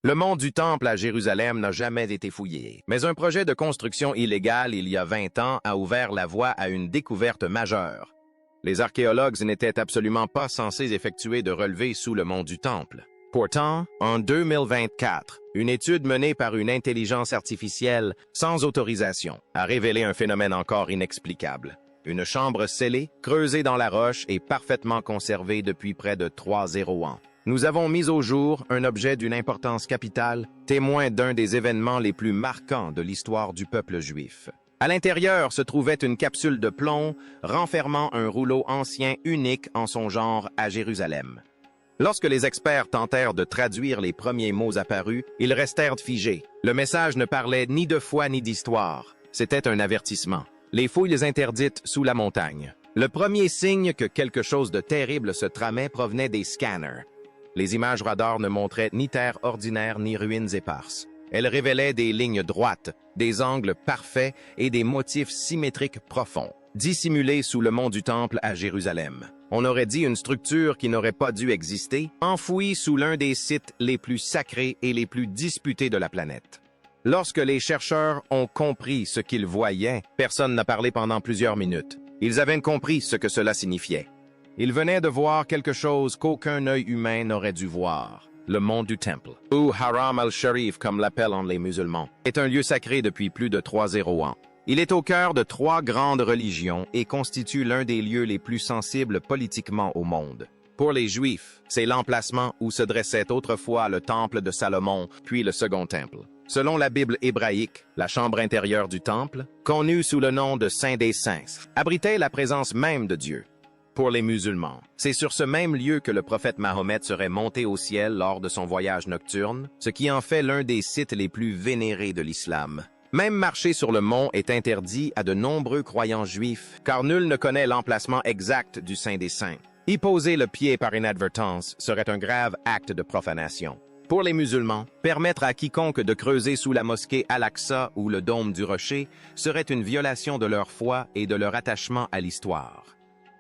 Le mont du Temple à Jérusalem n'a jamais été fouillé, mais un projet de construction illégale il y a 20 ans a ouvert la voie à une découverte majeure. Les archéologues n'étaient absolument pas censés effectuer de relevés sous le mont du Temple. Pourtant, en 2024, une étude menée par une intelligence artificielle sans autorisation a révélé un phénomène encore inexplicable. Une chambre scellée, creusée dans la roche et parfaitement conservée depuis près de 3 ans. Nous avons mis au jour un objet d'une importance capitale, témoin d'un des événements les plus marquants de l'histoire du peuple juif. À l'intérieur se trouvait une capsule de plomb renfermant un rouleau ancien unique en son genre à Jérusalem. Lorsque les experts tentèrent de traduire les premiers mots apparus, ils restèrent figés. Le message ne parlait ni de foi ni d'histoire. C'était un avertissement. Les fouilles interdites sous la montagne. Le premier signe que quelque chose de terrible se tramait provenait des scanners. Les images radars ne montraient ni terre ordinaire ni ruines éparses. Elles révélaient des lignes droites, des angles parfaits et des motifs symétriques profonds, dissimulés sous le mont du Temple à Jérusalem. On aurait dit une structure qui n'aurait pas dû exister, enfouie sous l'un des sites les plus sacrés et les plus disputés de la planète. Lorsque les chercheurs ont compris ce qu'ils voyaient, personne n'a parlé pendant plusieurs minutes. Ils avaient compris ce que cela signifiait. Ils venaient de voir quelque chose qu'aucun œil humain n'aurait dû voir. Le mont du Temple, ou Haram al-Sharif comme l'appellent les musulmans, est un lieu sacré depuis plus de 3 ans. Il est au cœur de 3 grandes religions et constitue l'un des lieux les plus sensibles politiquement au monde. Pour les Juifs, c'est l'emplacement où se dressait autrefois le temple de Salomon, puis le second temple. Selon la Bible hébraïque, la chambre intérieure du temple, connue sous le nom de Saint des Saints, abritait la présence même de Dieu. Pour les musulmans, c'est sur ce même lieu que le prophète Mahomet serait monté au ciel lors de son voyage nocturne, ce qui en fait l'un des sites les plus vénérés de l'islam. Même marcher sur le mont est interdit à de nombreux croyants juifs, car nul ne connaît l'emplacement exact du Saint des Saints. Y poser le pied par inadvertance serait un grave acte de profanation. Pour les musulmans, permettre à quiconque de creuser sous la mosquée Al-Aqsa ou le dôme du rocher serait une violation de leur foi et de leur attachement à l'histoire.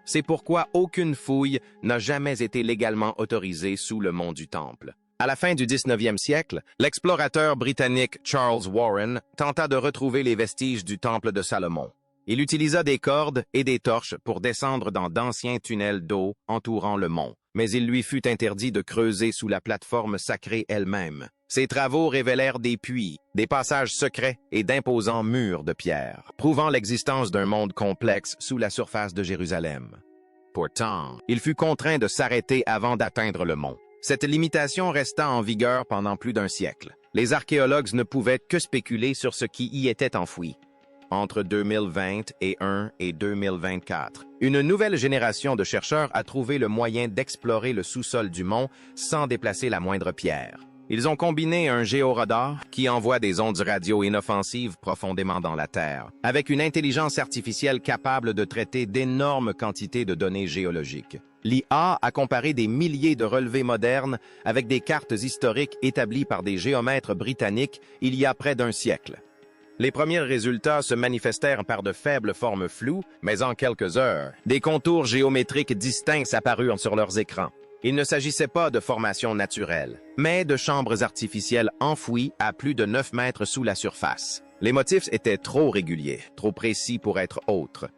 C'est pourquoi aucune fouille n'a jamais été légalement autorisée sous le mont du Temple. À la fin du 19e siècle, l'explorateur britannique Charles Warren tenta de retrouver les vestiges du Temple de Salomon. Il utilisa des cordes et des torches pour descendre dans d'anciens tunnels d'eau entourant le mont, mais il lui fut interdit de creuser sous la plateforme sacrée elle-même. Ses travaux révélèrent des puits, des passages secrets et d'imposants murs de pierre, prouvant l'existence d'un monde complexe sous la surface de Jérusalem. Pourtant, il fut contraint de s'arrêter avant d'atteindre le mont. Cette limitation resta en vigueur pendant plus d'1 siècle. Les archéologues ne pouvaient que spéculer sur ce qui y était enfoui. Entre 2021 et 2024, une nouvelle génération de chercheurs a trouvé le moyen d'explorer le sous-sol du mont sans déplacer la moindre pierre. Ils ont combiné un géoradar qui envoie des ondes radio inoffensives profondément dans la Terre, avec une intelligence artificielle capable de traiter d'énormes quantités de données géologiques. L'IA a comparé des milliers de relevés modernes avec des cartes historiques établies par des géomètres britanniques il y a près d'1 siècle. Les premiers résultats se manifestèrent par de faibles formes floues, mais en quelques heures, des contours géométriques distincts apparurent sur leurs écrans. Il ne s'agissait pas de formations naturelles, mais de chambres artificielles enfouies à plus de 9 mètres sous la surface. Les motifs étaient trop réguliers, trop précis pour être autres.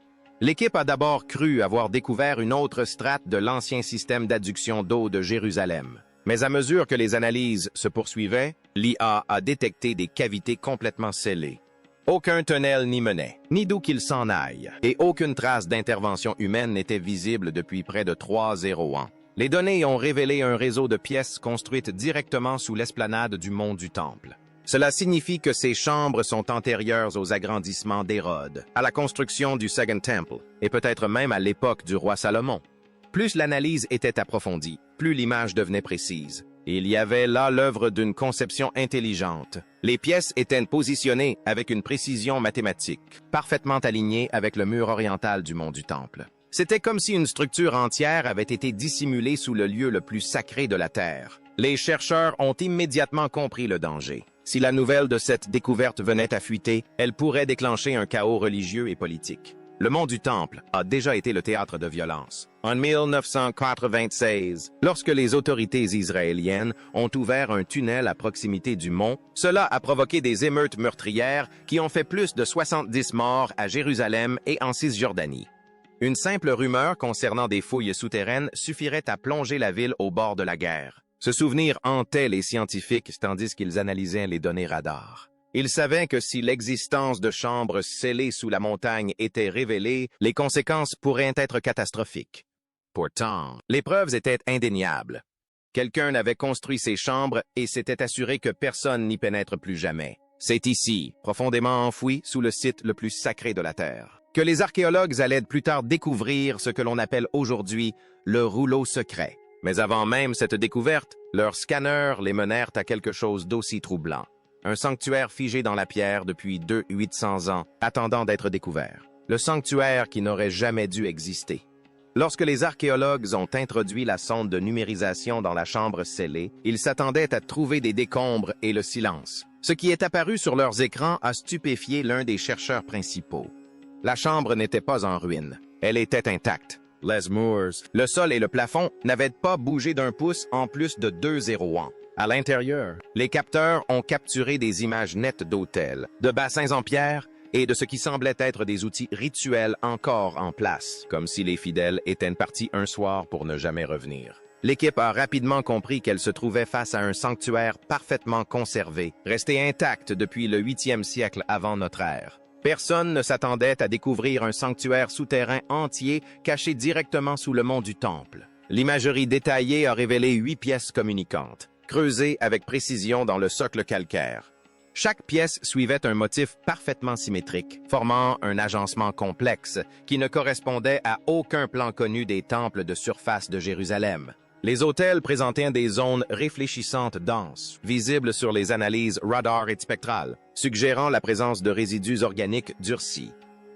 L'équipe a d'abord cru avoir découvert une autre strate de l'ancien système d'adduction d'eau de Jérusalem. Mais à mesure que les analyses se poursuivaient, l'IA a détecté des cavités complètement scellées. Aucun tunnel n'y menait, ni d'où qu'il s'en aille, et aucune trace d'intervention humaine n'était visible depuis près de 3 ans. Les données ont révélé un réseau de pièces construites directement sous l'esplanade du mont du Temple. Cela signifie que ces chambres sont antérieures aux agrandissements d'Hérode, à la construction du Second Temple, et peut-être même à l'époque du roi Salomon. Plus l'analyse était approfondie, plus l'image devenait précise. Il y avait là l'œuvre d'une conception intelligente. Les pièces étaient positionnées avec une précision mathématique, parfaitement alignées avec le mur oriental du mont du Temple. C'était comme si une structure entière avait été dissimulée sous le lieu le plus sacré de la Terre. Les chercheurs ont immédiatement compris le danger. Si la nouvelle de cette découverte venait à fuiter, elle pourrait déclencher un chaos religieux et politique. Le mont du Temple a déjà été le théâtre de violence. En 1996, lorsque les autorités israéliennes ont ouvert un tunnel à proximité du mont, cela a provoqué des émeutes meurtrières qui ont fait plus de 70 morts à Jérusalem et en Cisjordanie. Une simple rumeur concernant des fouilles souterraines suffirait à plonger la ville au bord de la guerre. Ce souvenir hantait les scientifiques tandis qu'ils analysaient les données radar. Ils savaient que si l'existence de chambres scellées sous la montagne était révélée, les conséquences pourraient être catastrophiques. Pourtant, les preuves étaient indéniables. Quelqu'un avait construit ces chambres et s'était assuré que personne n'y pénètre plus jamais. C'est ici, profondément enfoui sous le site le plus sacré de la Terre, que les archéologues allaient plus tard découvrir ce que l'on appelle aujourd'hui le rouleau secret. Mais avant même cette découverte, leurs scanners les menèrent à quelque chose d'aussi troublant. Un sanctuaire figé dans la pierre depuis 800 ans, attendant d'être découvert. Le sanctuaire qui n'aurait jamais dû exister. Lorsque les archéologues ont introduit la sonde de numérisation dans la chambre scellée, ils s'attendaient à trouver des décombres et le silence. Ce qui est apparu sur leurs écrans a stupéfié l'un des chercheurs principaux. La chambre n'était pas en ruine. Elle était intacte. Les murs, le sol et le plafond n'avaient pas bougé d'un pouce en plus de 2 ans. À l'intérieur, les capteurs ont capturé des images nettes d'hôtels, de bassins en pierre et de ce qui semblait être des outils rituels encore en place, comme si les fidèles étaient partis un soir pour ne jamais revenir. L'équipe a rapidement compris qu'elle se trouvait face à un sanctuaire parfaitement conservé, resté intact depuis le 8e siècle avant notre ère. Personne ne s'attendait à découvrir un sanctuaire souterrain entier caché directement sous le mont du Temple. L'imagerie détaillée a révélé 8 pièces communicantes, creusées avec précision dans le socle calcaire. Chaque pièce suivait un motif parfaitement symétrique, formant un agencement complexe qui ne correspondait à aucun plan connu des temples de surface de Jérusalem. Les autels présentaient des zones réfléchissantes denses, visibles sur les analyses radar et spectrales, suggérant la présence de résidus organiques durcis.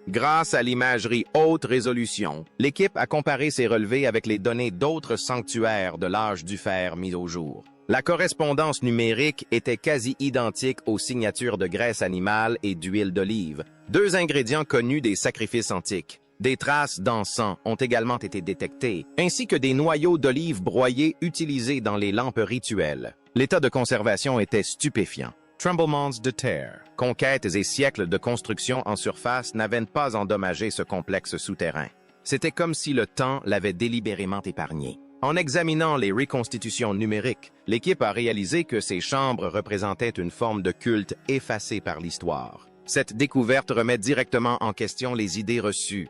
Grâce à l'imagerie haute résolution, l'équipe a comparé ces relevés avec les données d'autres sanctuaires de l'âge du fer mis au jour. La correspondance numérique était quasi identique aux signatures de graisse animale et d'huile d'olive, 2 ingrédients connus des sacrifices antiques. Des traces d'encens ont également été détectées, ainsi que des noyaux d'olive broyés utilisés dans les lampes rituelles. L'état de conservation était stupéfiant. Tremblements de terre, conquêtes et siècles de construction en surface n'avaient pas endommagé ce complexe souterrain. C'était comme si le temps l'avait délibérément épargné. En examinant les reconstitutions numériques, l'équipe a réalisé que ces chambres représentaient une forme de culte effacée par l'histoire. Cette découverte remet directement en question les idées reçues.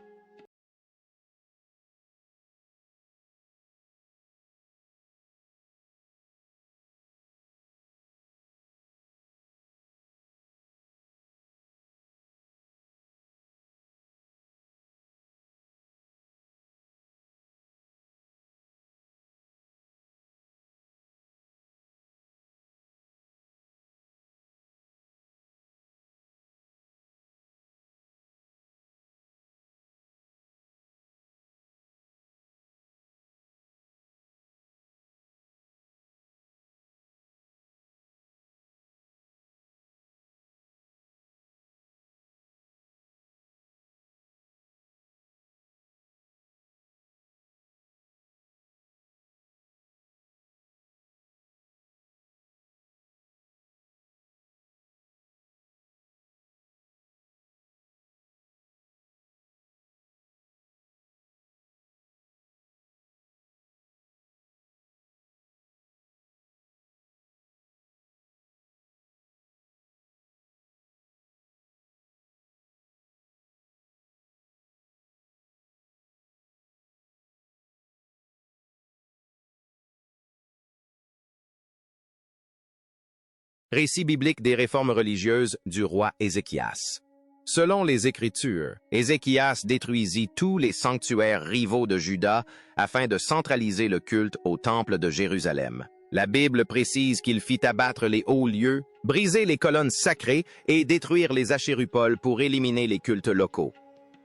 Récit biblique des réformes religieuses du roi Ézéchias. Selon les Écritures, Ézéchias détruisit tous les sanctuaires rivaux de Juda afin de centraliser le culte au temple de Jérusalem. La Bible précise qu'il fit abattre les hauts lieux, briser les colonnes sacrées et détruire les achérupoles pour éliminer les cultes locaux.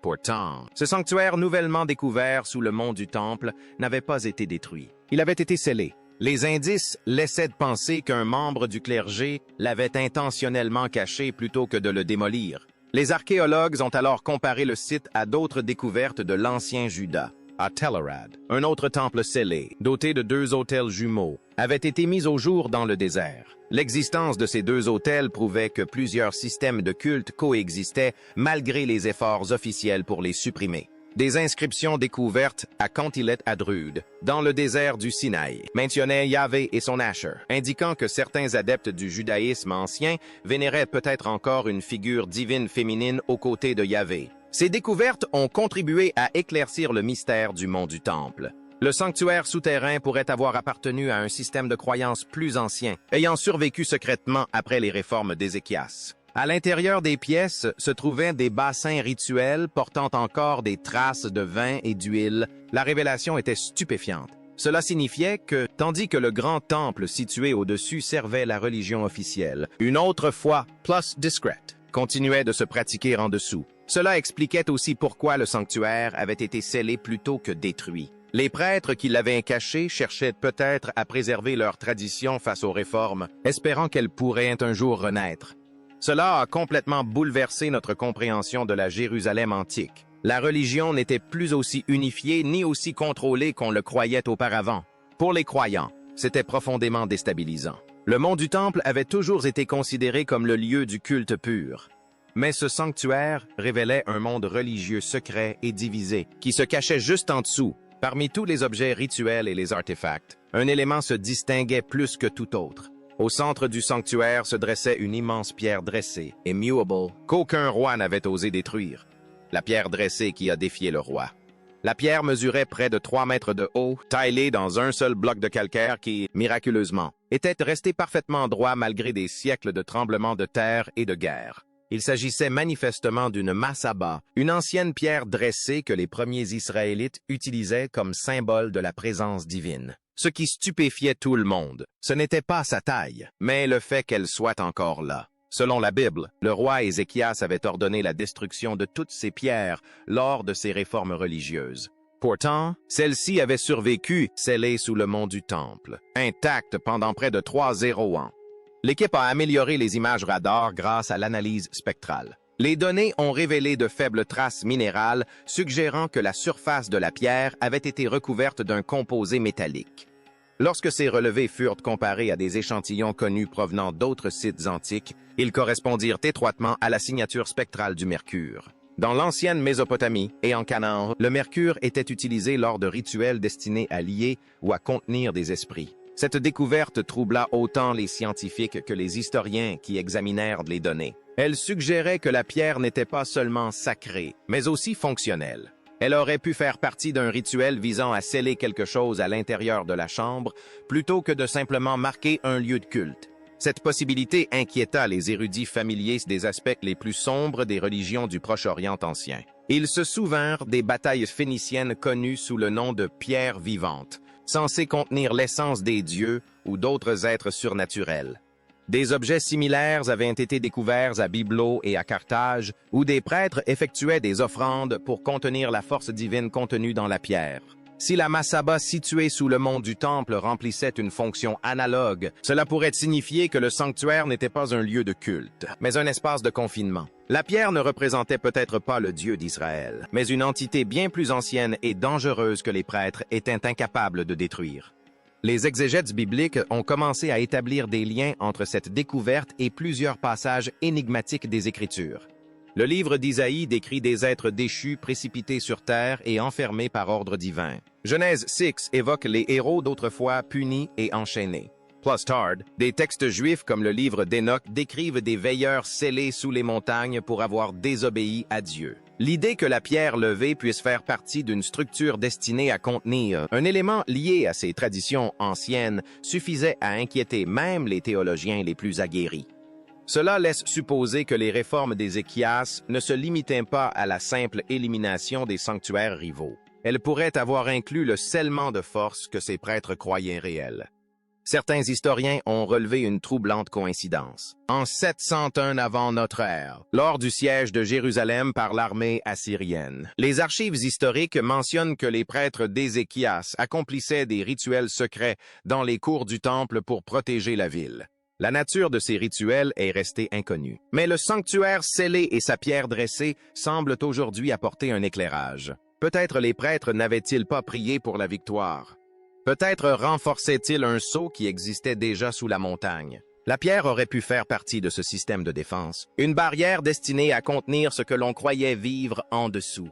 Pourtant, ce sanctuaire nouvellement découvert sous le mont du Temple n'avait pas été détruit. Il avait été scellé. Les indices laissaient de penser qu'un membre du clergé l'avait intentionnellement caché plutôt que de le démolir. Les archéologues ont alors comparé le site à d'autres découvertes de l'ancien Juda. À Tellurad, un autre temple scellé, doté de 2 autels jumeaux, avait été mis au jour dans le désert. L'existence de ces 2 autels prouvait que plusieurs systèmes de culte coexistaient malgré les efforts officiels pour les supprimer. Des inscriptions découvertes à Cantilet Adrud, dans le désert du Sinaï, mentionnaient Yahvé et son Asher, indiquant que certains adeptes du judaïsme ancien vénéraient peut-être encore une figure divine féminine aux côtés de Yahvé. Ces découvertes ont contribué à éclaircir le mystère du mont du Temple. Le sanctuaire souterrain pourrait avoir appartenu à un système de croyances plus ancien, ayant survécu secrètement après les réformes d'Ézéchias. À l'intérieur des pièces se trouvaient des bassins rituels portant encore des traces de vin et d'huile. La révélation était stupéfiante. Cela signifiait que, tandis que le grand temple situé au-dessus servait la religion officielle, une autre foi, plus discrète, continuait de se pratiquer en dessous. Cela expliquait aussi pourquoi le sanctuaire avait été scellé plutôt que détruit. Les prêtres qui l'avaient caché cherchaient peut-être à préserver leur tradition face aux réformes, espérant qu'elles pourraient un jour renaître. Cela a complètement bouleversé notre compréhension de la Jérusalem antique. La religion n'était plus aussi unifiée ni aussi contrôlée qu'on le croyait auparavant. Pour les croyants, c'était profondément déstabilisant. Le mont du Temple avait toujours été considéré comme le lieu du culte pur. Mais ce sanctuaire révélait un monde religieux secret et divisé, qui se cachait juste en dessous. Parmi tous les objets rituels et les artefacts, un élément se distinguait plus que tout autre. Au centre du sanctuaire se dressait une immense pierre dressée, immuable, qu'aucun roi n'avait osé détruire. La pierre dressée qui a défié le roi. La pierre mesurait près de 3 mètres de haut, taillée dans un seul bloc de calcaire qui, miraculeusement, était resté parfaitement droit malgré des siècles de tremblements de terre et de guerre. Il s'agissait manifestement d'une massaba, une ancienne pierre dressée que les premiers Israélites utilisaient comme symbole de la présence divine. Ce qui stupéfiait tout le monde, ce n'était pas sa taille, mais le fait qu'elle soit encore là. Selon la Bible, le roi Ézéchias avait ordonné la destruction de toutes ces pierres lors de ses réformes religieuses. Pourtant, celles-ci avaient survécu, scellées sous le mont du Temple, intactes pendant près de 300 ans. L'équipe a amélioré les images radar grâce à l'analyse spectrale. Les données ont révélé de faibles traces minérales, suggérant que la surface de la pierre avait été recouverte d'un composé métallique. Lorsque ces relevés furent comparés à des échantillons connus provenant d'autres sites antiques, ils correspondirent étroitement à la signature spectrale du mercure. Dans l'ancienne Mésopotamie et en Canaan, le mercure était utilisé lors de rituels destinés à lier ou à contenir des esprits. Cette découverte troubla autant les scientifiques que les historiens qui examinèrent les données. Elle suggérait que la pierre n'était pas seulement sacrée, mais aussi fonctionnelle. Elle aurait pu faire partie d'un rituel visant à sceller quelque chose à l'intérieur de la chambre, plutôt que de simplement marquer un lieu de culte. Cette possibilité inquiéta les érudits familiers des aspects les plus sombres des religions du Proche-Orient ancien. Ils se souvinrent des batailles phéniciennes connues sous le nom de pierres vivantes, censées contenir l'essence des dieux ou d'autres êtres surnaturels. Des objets similaires avaient été découverts à Byblo et à Carthage, où des prêtres effectuaient des offrandes pour contenir la force divine contenue dans la pierre. Si la Massaba située sous le mont du Temple remplissait une fonction analogue, cela pourrait signifier que le sanctuaire n'était pas un lieu de culte, mais un espace de confinement. La pierre ne représentait peut-être pas le Dieu d'Israël, mais une entité bien plus ancienne et dangereuse que les prêtres étaient incapables de détruire. Les exégètes bibliques ont commencé à établir des liens entre cette découverte et plusieurs passages énigmatiques des Écritures. Le livre d'Isaïe décrit des êtres déchus précipités sur terre et enfermés par ordre divin. Genèse 6 évoque les héros d'autrefois punis et enchaînés. Plus tard, des textes juifs comme le livre d'Hénoch décrivent des veilleurs scellés sous les montagnes pour avoir désobéi à Dieu. L'idée que la pierre levée puisse faire partie d'une structure destinée à contenir un élément lié à ces traditions anciennes suffisait à inquiéter même les théologiens les plus aguerris. Cela laisse supposer que les réformes d'Ézéchias ne se limitaient pas à la simple élimination des sanctuaires rivaux. Elles pourraient avoir inclus le scellement de force que ces prêtres croyaient réel. Certains historiens ont relevé une troublante coïncidence. En 701 avant notre ère, lors du siège de Jérusalem par l'armée assyrienne, les archives historiques mentionnent que les prêtres d'Ézéchias accomplissaient des rituels secrets dans les cours du temple pour protéger la ville. La nature de ces rituels est restée inconnue. Mais le sanctuaire scellé et sa pierre dressée semblent aujourd'hui apporter un éclairage. Peut-être les prêtres n'avaient-ils pas prié pour la victoire. Peut-être renforçaient-ils un sceau qui existait déjà sous la montagne. La pierre aurait pu faire partie de ce système de défense, une barrière destinée à contenir ce que l'on croyait vivre en dessous.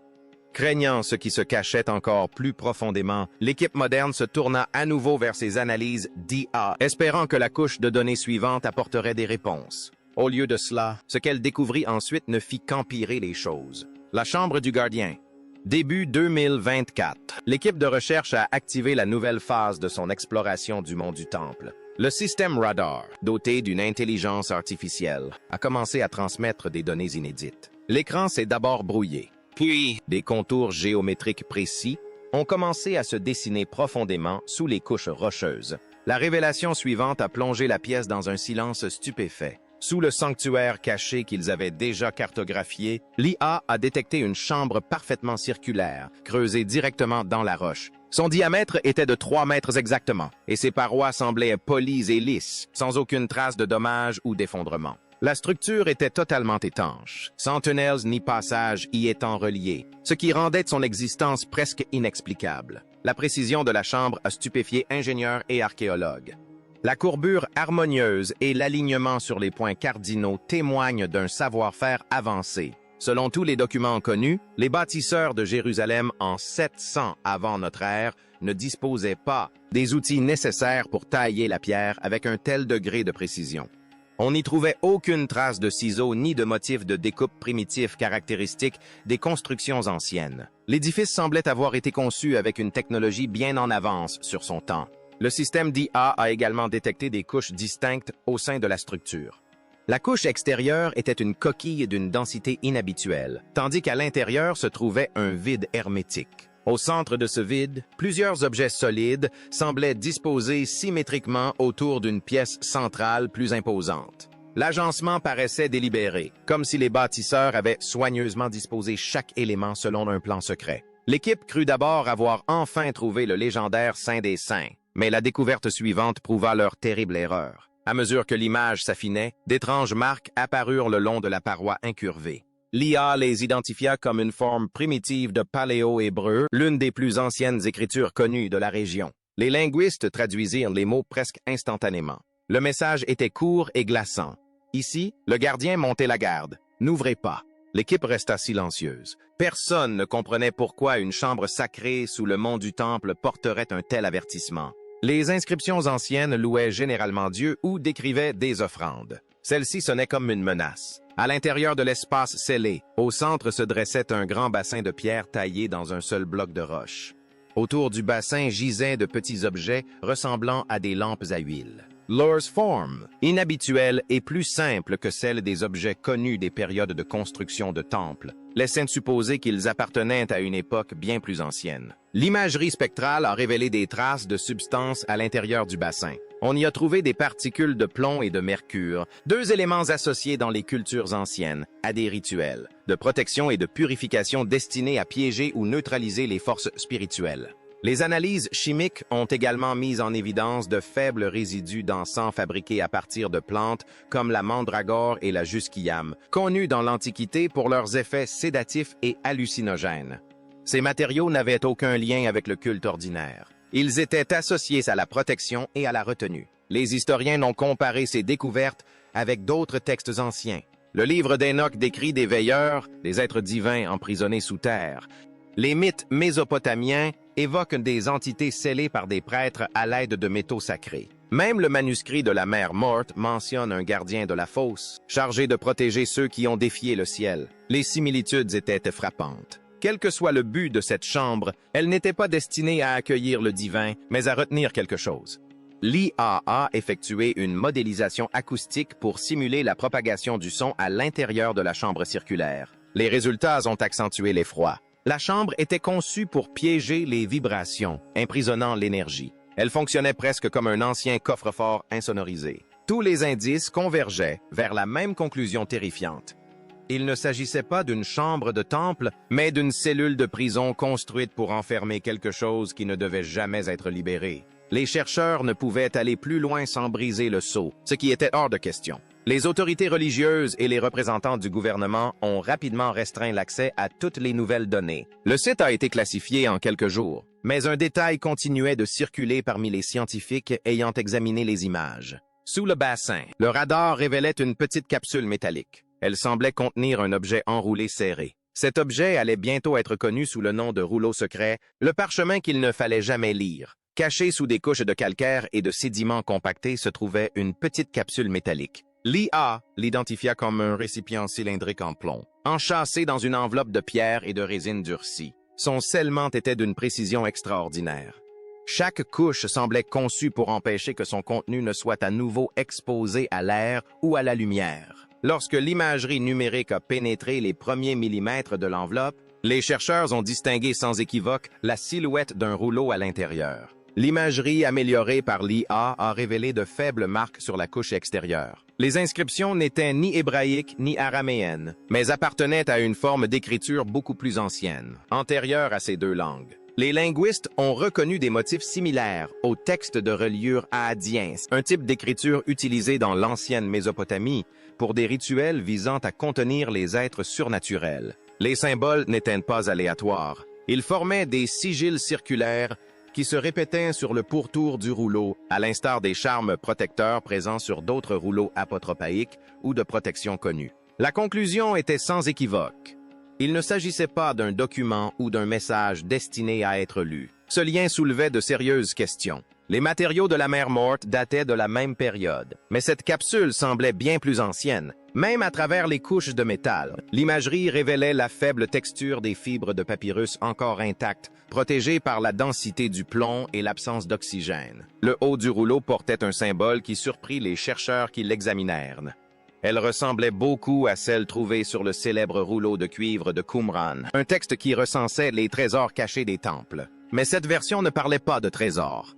Craignant ce qui se cachait encore plus profondément, l'équipe moderne se tourna à nouveau vers ses analyses d'IA, espérant que la couche de données suivante apporterait des réponses. Au lieu de cela, ce qu'elle découvrit ensuite ne fit qu'empirer les choses. La chambre du gardien. Début 2024, l'équipe de recherche a activé la nouvelle phase de son exploration du mont du Temple. Le système Radar, doté d'une intelligence artificielle, a commencé à transmettre des données inédites. L'écran s'est d'abord brouillé. Puis, des contours géométriques précis ont commencé à se dessiner profondément sous les couches rocheuses. La révélation suivante a plongé la pièce dans un silence stupéfait. Sous le sanctuaire caché qu'ils avaient déjà cartographié, l'IA a détecté une chambre parfaitement circulaire, creusée directement dans la roche. Son diamètre était de 3 mètres exactement, et ses parois semblaient polies et lisses, sans aucune trace de dommage ou d'effondrement. La structure était totalement étanche, sans tunnels ni passages y étant reliés, ce qui rendait son existence presque inexplicable. La précision de la chambre a stupéfié ingénieurs et archéologues. La courbure harmonieuse et l'alignement sur les points cardinaux témoignent d'un savoir-faire avancé. Selon tous les documents connus, les bâtisseurs de Jérusalem en 700 avant notre ère ne disposaient pas des outils nécessaires pour tailler la pierre avec un tel degré de précision. On n'y trouvait aucune trace de ciseaux ni de motifs de découpe primitifs caractéristiques des constructions anciennes. L'édifice semblait avoir été conçu avec une technologie bien en avance sur son temps. Le système d'IA a également détecté des couches distinctes au sein de la structure. La couche extérieure était une coquille d'une densité inhabituelle, tandis qu'à l'intérieur se trouvait un vide hermétique. Au centre de ce vide, plusieurs objets solides semblaient disposés symétriquement autour d'une pièce centrale plus imposante. L'agencement paraissait délibéré, comme si les bâtisseurs avaient soigneusement disposé chaque élément selon un plan secret. L'équipe crut d'abord avoir enfin trouvé le légendaire Saint des Saints, mais la découverte suivante prouva leur terrible erreur. À mesure que l'image s'affinait, d'étranges marques apparurent le long de la paroi incurvée. L'IA les identifia comme une forme primitive de paléo-hébreu, l'une des plus anciennes écritures connues de la région. Les linguistes traduisirent les mots presque instantanément. Le message était court et glaçant. Ici, le gardien montait la garde. N'ouvrez pas. L'équipe resta silencieuse. Personne ne comprenait pourquoi une chambre sacrée sous le mont du Temple porterait un tel avertissement. Les inscriptions anciennes louaient généralement Dieu ou décrivaient des offrandes. Celle-ci sonnait comme une menace. À l'intérieur de l'espace scellé, au centre se dressait un grand bassin de pierre taillé dans un seul bloc de roche. Autour du bassin gisaient de petits objets ressemblant à des lampes à huile. Leur forme, inhabituelle et plus simple que celle des objets connus des périodes de construction de temples, laissait supposer qu'ils appartenaient à une époque bien plus ancienne. L'imagerie spectrale a révélé des traces de substances à l'intérieur du bassin. On y a trouvé des particules de plomb et de mercure, deux éléments associés dans les cultures anciennes, à des rituels de protection et de purification destinés à piéger ou neutraliser les forces spirituelles. Les analyses chimiques ont également mis en évidence de faibles résidus d'encens fabriqués à partir de plantes comme la mandragore et la jusquiame, connues dans l'Antiquité pour leurs effets sédatifs et hallucinogènes. Ces matériaux n'avaient aucun lien avec le culte ordinaire. Ils étaient associés à la protection et à la retenue. Les historiens n'ont comparé ces découvertes avec d'autres textes anciens. Le livre d'Enoch décrit des veilleurs, des êtres divins emprisonnés sous terre. Les mythes mésopotamiens évoquent des entités scellées par des prêtres à l'aide de métaux sacrés. Même le manuscrit de la mer morte mentionne un gardien de la fosse, chargé de protéger ceux qui ont défié le ciel. Les similitudes étaient frappantes. Quel que soit le but de cette chambre, elle n'était pas destinée à accueillir le divin, mais à retenir quelque chose. L'IA a effectué une modélisation acoustique pour simuler la propagation du son à l'intérieur de la chambre circulaire. Les résultats ont accentué l'effroi. La chambre était conçue pour piéger les vibrations, emprisonnant l'énergie. Elle fonctionnait presque comme un ancien coffre-fort insonorisé. Tous les indices convergeaient vers la même conclusion terrifiante. Il ne s'agissait pas d'une chambre de temple, mais d'une cellule de prison construite pour enfermer quelque chose qui ne devait jamais être libéré. Les chercheurs ne pouvaient aller plus loin sans briser le sceau, ce qui était hors de question. Les autorités religieuses et les représentants du gouvernement ont rapidement restreint l'accès à toutes les nouvelles données. Le site a été classifié en quelques jours, mais un détail continuait de circuler parmi les scientifiques ayant examiné les images. Sous le bassin, le radar révélait une petite capsule métallique. Elle semblait contenir un objet enroulé serré. Cet objet allait bientôt être connu sous le nom de rouleau secret, le parchemin qu'il ne fallait jamais lire. Caché sous des couches de calcaire et de sédiments compactés se trouvait une petite capsule métallique. L'IA l'identifia comme un récipient cylindrique en plomb, enchâssé dans une enveloppe de pierre et de résine durcie. Son scellement était d'une précision extraordinaire. Chaque couche semblait conçue pour empêcher que son contenu ne soit à nouveau exposé à l'air ou à la lumière. Lorsque l'imagerie numérique a pénétré les premiers millimètres de l'enveloppe, les chercheurs ont distingué sans équivoque la silhouette d'un rouleau à l'intérieur. L'imagerie améliorée par l'IA a révélé de faibles marques sur la couche extérieure. Les inscriptions n'étaient ni hébraïques ni araméennes, mais appartenaient à une forme d'écriture beaucoup plus ancienne, antérieure à ces deux langues. Les linguistes ont reconnu des motifs similaires au texte de reliure aadien, un type d'écriture utilisé dans l'ancienne Mésopotamie pour des rituels visant à contenir les êtres surnaturels. Les symboles n'étaient pas aléatoires. Ils formaient des sigils circulaires qui se répétaient sur le pourtour du rouleau, à l'instar des charmes protecteurs présents sur d'autres rouleaux apotropaïques ou de protection connus. La conclusion était sans équivoque. Il ne s'agissait pas d'un document ou d'un message destiné à être lu. Ce lien soulevait de sérieuses questions. Les matériaux de la mer Morte dataient de la même période, mais cette capsule semblait bien plus ancienne. Même à travers les couches de métal, l'imagerie révélait la faible texture des fibres de papyrus encore intactes, protégées par la densité du plomb et l'absence d'oxygène. Le haut du rouleau portait un symbole qui surprit les chercheurs qui l'examinèrent. Elle ressemblait beaucoup à celle trouvée sur le célèbre rouleau de cuivre de Qumran, un texte qui recensait les trésors cachés des temples. Mais cette version ne parlait pas de trésors.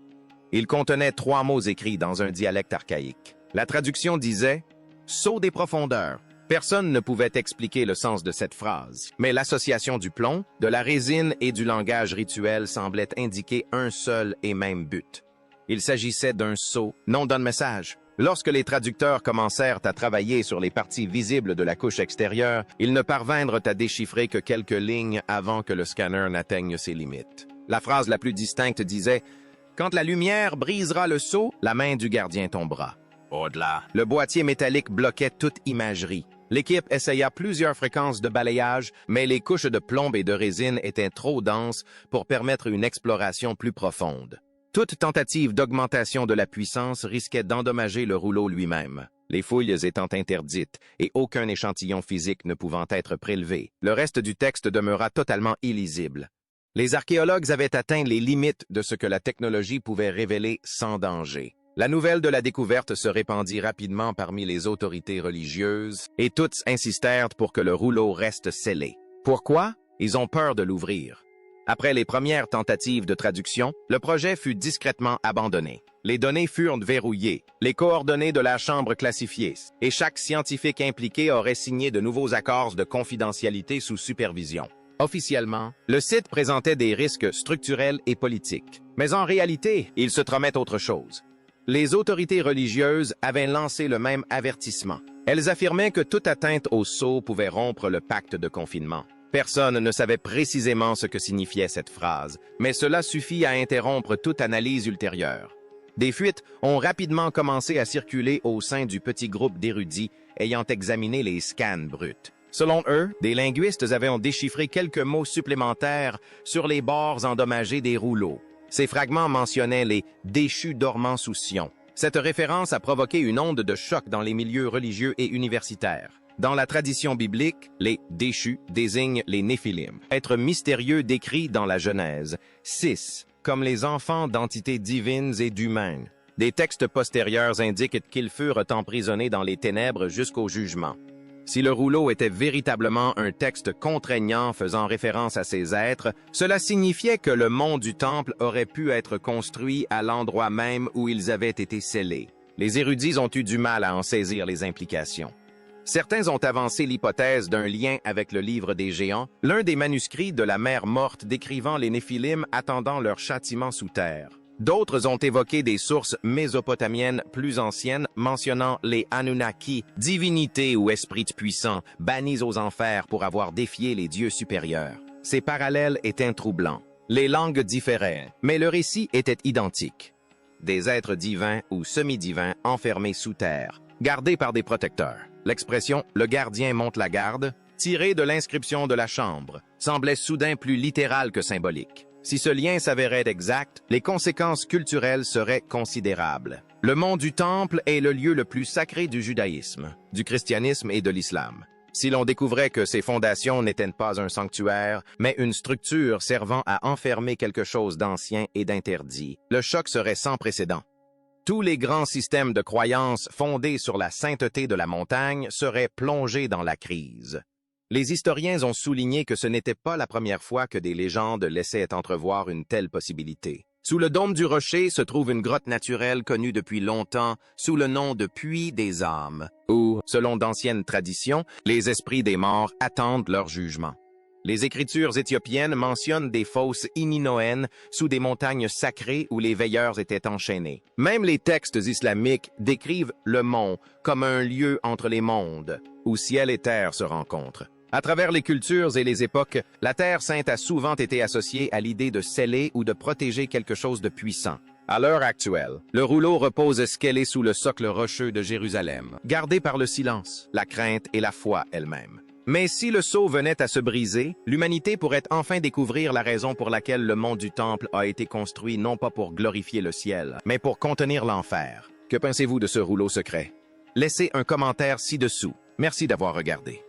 Il contenait 3 mots écrits dans un dialecte archaïque. La traduction disait « Sceau des profondeurs ». Personne ne pouvait expliquer le sens de cette phrase, mais l'association du plomb, de la résine et du langage rituel semblait indiquer un seul et même but. Il s'agissait d'un sceau, non d'un message. Lorsque les traducteurs commencèrent à travailler sur les parties visibles de la couche extérieure, ils ne parvinrent à déchiffrer que quelques lignes avant que le scanner n'atteigne ses limites. La phrase la plus distincte disait « Quand la lumière brisera le sceau, la main du gardien tombera ». Au-delà, le boîtier métallique bloquait toute imagerie. L'équipe essaya plusieurs fréquences de balayage, mais les couches de plomb et de résine étaient trop denses pour permettre une exploration plus profonde. Toute tentative d'augmentation de la puissance risquait d'endommager le rouleau lui-même, les fouilles étant interdites et aucun échantillon physique ne pouvant être prélevé. Le reste du texte demeura totalement illisible. Les archéologues avaient atteint les limites de ce que la technologie pouvait révéler sans danger. La nouvelle de la découverte se répandit rapidement parmi les autorités religieuses et toutes insistèrent pour que le rouleau reste scellé. Pourquoi? Ils ont peur de l'ouvrir. Après les premières tentatives de traduction, le projet fut discrètement abandonné. Les données furent verrouillées, les coordonnées de la chambre classifiées, et chaque scientifique impliqué aurait signé de nouveaux accords de confidentialité sous supervision. Officiellement, le site présentait des risques structurels et politiques. Mais en réalité, il se tromait autre chose. Les autorités religieuses avaient lancé le même avertissement. Elles affirmaient que toute atteinte au sceau pouvait rompre le pacte de confinement. Personne ne savait précisément ce que signifiait cette phrase, mais cela suffit à interrompre toute analyse ultérieure. Des fuites ont rapidement commencé à circuler au sein du petit groupe d'érudits ayant examiné les scans bruts. Selon eux, des linguistes avaient déchiffré quelques mots supplémentaires sur les bords endommagés des rouleaux. Ces fragments mentionnaient les « déchus dormant sous Sion ». Cette référence a provoqué une onde de choc dans les milieux religieux et universitaires. Dans la tradition biblique, les « déchus » désignent les Néphilim, êtres mystérieux décrits dans la Genèse 6, comme les enfants d'entités divines et d'humains. Des textes postérieurs indiquent qu'ils furent emprisonnés dans les ténèbres jusqu'au jugement. Si le rouleau était véritablement un texte contraignant faisant référence à ces êtres, cela signifiait que le mont du Temple aurait pu être construit à l'endroit même où ils avaient été scellés. Les érudits ont eu du mal à en saisir les implications. Certains ont avancé l'hypothèse d'un lien avec le livre des géants, l'un des manuscrits de la mer Morte décrivant les Néphilim attendant leur châtiment sous terre. D'autres ont évoqué des sources mésopotamiennes plus anciennes mentionnant les Anunnaki, divinités ou esprits puissants, bannis aux enfers pour avoir défié les dieux supérieurs. Ces parallèles étaient troublants. Les langues différaient, mais le récit était identique. Des êtres divins ou semi-divins enfermés sous terre, gardés par des protecteurs. L'expression « le gardien monte la garde », tirée de l'inscription de la chambre, semblait soudain plus littérale que symbolique. Si ce lien s'avérait exact, les conséquences culturelles seraient considérables. Le mont du Temple est le lieu le plus sacré du judaïsme, du christianisme et de l'islam. Si l'on découvrait que ses fondations n'étaient pas un sanctuaire, mais une structure servant à enfermer quelque chose d'ancien et d'interdit, le choc serait sans précédent. Tous les grands systèmes de croyances fondés sur la sainteté de la montagne seraient plongés dans la crise. Les historiens ont souligné que ce n'était pas la première fois que des légendes laissaient entrevoir une telle possibilité. Sous le dôme du rocher se trouve une grotte naturelle connue depuis longtemps sous le nom de Puits des âmes, où, selon d'anciennes traditions, les esprits des morts attendent leur jugement. Les écritures éthiopiennes mentionnent des fosses ininoènes sous des montagnes sacrées où les veilleurs étaient enchaînés. Même les textes islamiques décrivent le mont comme un lieu entre les mondes, où ciel et terre se rencontrent. À travers les cultures et les époques, la Terre sainte a souvent été associée à l'idée de sceller ou de protéger quelque chose de puissant. À l'heure actuelle, le rouleau repose scellé sous le socle rocheux de Jérusalem, gardé par le silence, la crainte et la foi elle-même. Mais si le sceau venait à se briser, l'humanité pourrait enfin découvrir la raison pour laquelle le mont du Temple a été construit non pas pour glorifier le ciel, mais pour contenir l'enfer. Que pensez-vous de ce rouleau secret? Laissez un commentaire ci-dessous. Merci d'avoir regardé.